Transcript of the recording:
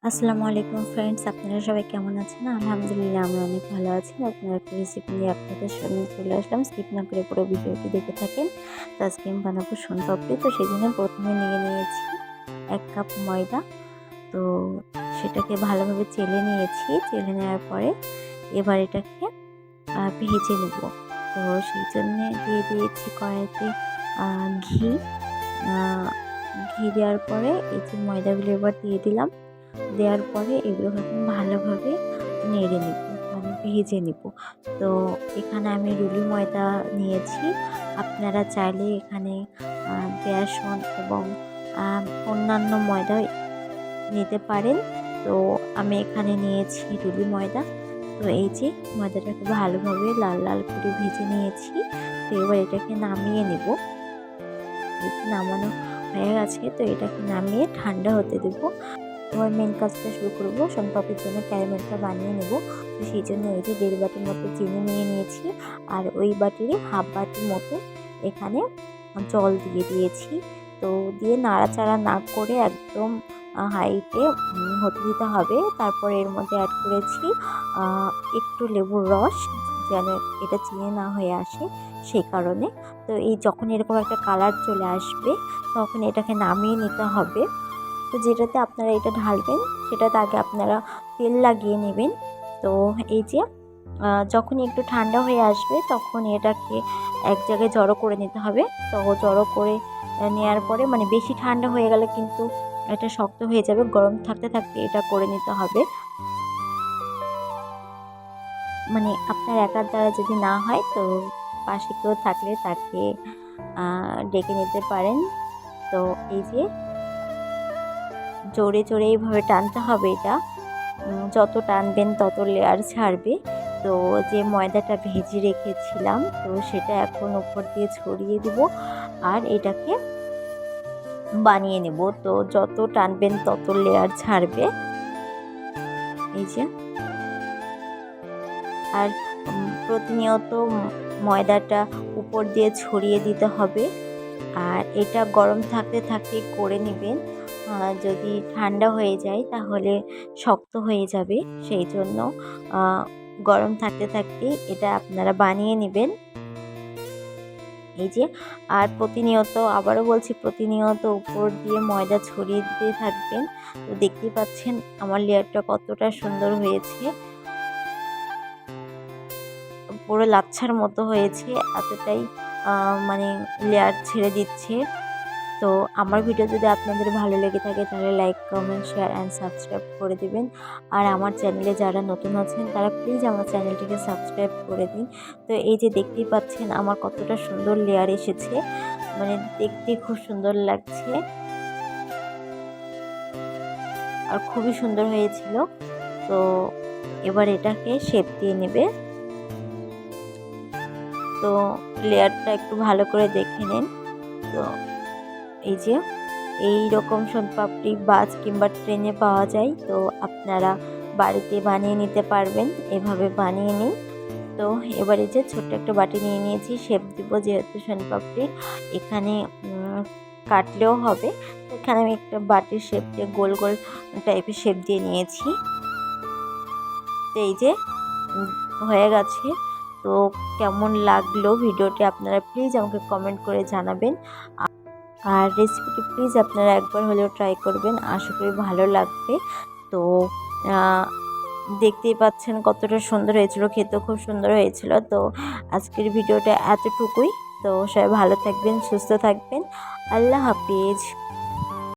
আসসালামু আলাইকুম ফ্রেন্ডস, আপনারা সবাই কেমন আছেন? আলহামদুলিল্লাহ আমরা অনেক ভালো আছি। নতুন একটা রেসিপি নিয়ে আপনাদের সামনে চলে আসলাম। স্কিপ না করে পুরো ভিডিওটি দেখে থাকেন। তো আজকে আমি বানাবো শোনপাপড়ি। তো সেজন্য প্রথমে নিয়ে নিয়েছি 1 কাপ ময়দা। তো সেটাকে ভালোভাবে চেলে নিয়েছি। চেলে নেওয়ার পরে এবার এটাকে ভেজে নেব। তো সেই জন্য দিয়ে দিয়েছি কড়াইতে ঘি। ঘি দেওয়ার পরে এই যে ময়দাগুলো এবার দিয়ে দিলাম। দেওয়ার পরে এগুলোকে এখন ভালোভাবে নেড়ে নিব, মানে ভেজে নিব। তো এখানে আমি রুলি ময়দা নিয়েছি। আপনারা চাইলে এখানে বেসন এবং অন্যান্য ময়দা নিতে পারেন। তো আমি এখানে নিয়েছি রুলি ময়দা। তো এই যে ময়দাটাকে ভালোভাবে লাল লাল করে ভেজে নিয়েছি। তো এবার এটাকে নামিয়ে নেব। নামানো হয়ে গেছে, তো এটাকে নামিয়ে ঠান্ডা হতে দেবো। এবার মেন কাজটা শুরু করবো। শোনপাপড়ির জন্য ক্যারামেলটা বানিয়ে নেব। তো সেই জন্য এই যে 1.5 বাটির মতো চিনি নিয়ে নিয়েছি, আর ওই বাটির হাফ বাটির মতো এখানে জল দিয়ে দিয়েছি। তো দিয়ে নাড়াচাড়া না করে একদম হাইটে হতে দিতে হবে। তারপর এর মধ্যে অ্যাড করেছি একটু লেবুর রস, যেন এটা চিনি না হয়ে আসে সেই কারণে। তো এই যখন এরকম একটা কালার চলে আসবে তখন এটাকে নামিয়ে নিতে হবে। তো যেটাতে আপনারা এটা ঢালবেন সেটাতে আগে আপনারা তেল লাগিয়ে নেবেন। তো এই যে যখনই একটু ঠান্ডা হয়ে আসবে তখন এটাকে এক জায়গায় জড়ো করে নিতে হবে। তো জড়ো করে নেওয়ার পরে, মানে বেশি ঠান্ডা হয়ে গেলে কিন্তু এটা শক্ত হয়ে যাবে। গরম থাকতে থাকতে এটা করে নিতে হবে। মানে আপনার একার দ্বারা যদি না হয় তো পাশে কেউ থাকলে তাকে ডেকে নিতে পারেন। তো এই যে জোরে জোরে এইভাবে টানতে হবে। এটা যত টানবেন তত লেয়ার ছাড়বে। তো যে ময়দাটা ভেজে রেখেছিলাম তো সেটা এখন উপর দিয়ে ছড়িয়ে দিব আর এটাকে বানিয়ে নেব। তো যত টানবেন তত লেয়ার ছাড়বে। এই যে, আর প্রতিনিয়ত ময়দাটা উপর দিয়ে ছড়িয়ে দিতে হবে। আর এটা গরম থাকতে থাকতে করে নেবেন। যদি ঠান্ডা হয়ে যায় তাহলে শক্ত হয়ে যাবে। সেই জন্য গরম থাকতে থাকতেই এটা আপনারা বানিয়ে নেবেন। এই যে, আর প্রতিনিয়ত, আবারও বলছি, প্রতিনিয়ত উপর দিয়ে ময়দা ছড়িয়ে দিতে থাকবেন। তো দেখতেই পাচ্ছেন আমার লেয়ারটা কতটা সুন্দর হয়েছে। পুরো লাচ্ছার মতো হয়েছে, এতটাই মানে লেয়ার ছেড়ে দিচ্ছে। তো আমার ভিডিও যদি আপনাদের ভালো লেগে থাকে তাহলে like, comment, share and subscribe করে দিবেন। আর আমার চ্যানেলে যারা নতুন আছেন তারা প্লিজ আমার চ্যানেলটিকে সাবস্ক্রাইব করে দিন। তো এই যে দেখতেই পাচ্ছেন আমার কতটা সুন্দর লেয়ার এসেছে, মানে দেখতে খুব সুন্দর লাগছে আর খুবই সুন্দর হয়েছিল। তো এবার এটাকে শেপ দিয়ে নেবে। তো লেয়ারটা একটু ভালো করে দেখে নিন। তো এই যে এই রকম শোনপাপড়ি বাস কিংবা ট্রেনে পাওয়া যায়। তো আপনারা বাড়িতে বানিয়ে নিতে পারবেন, এভাবে বানিয়ে নিন। তো এবারে যে ছোট্ট একটা বাটি নিয়ে নিয়েছি, শেপ দিব যেহেতু শোনপাপড়ি এখানে কাটলেও হবে। এখানে আমি একটা বাটির শেপ দিয়ে গোল গোল টাইপের শেপ দিয়ে নিয়েছি। তো এই যে হয়ে গেছে। তো কেমন লাগলো ভিডিওটি আপনারা প্লিজ আমাকে কমেন্ট করে জানাবেন। আর রেসিপিটি প্লিজ আপনারা একবার হলেও ট্রাই করবেন, আশা করি ভালো লাগবে। তো দেখতেই পাচ্ছেন কতটা সুন্দর হয়েছিল, খেতেও খুব সুন্দর হয়েছিল। তো আজকের ভিডিওটা এতটুকুই। তো সবাই ভালো থাকবেন, সুস্থ থাকবেন। আল্লাহ হাফিজ।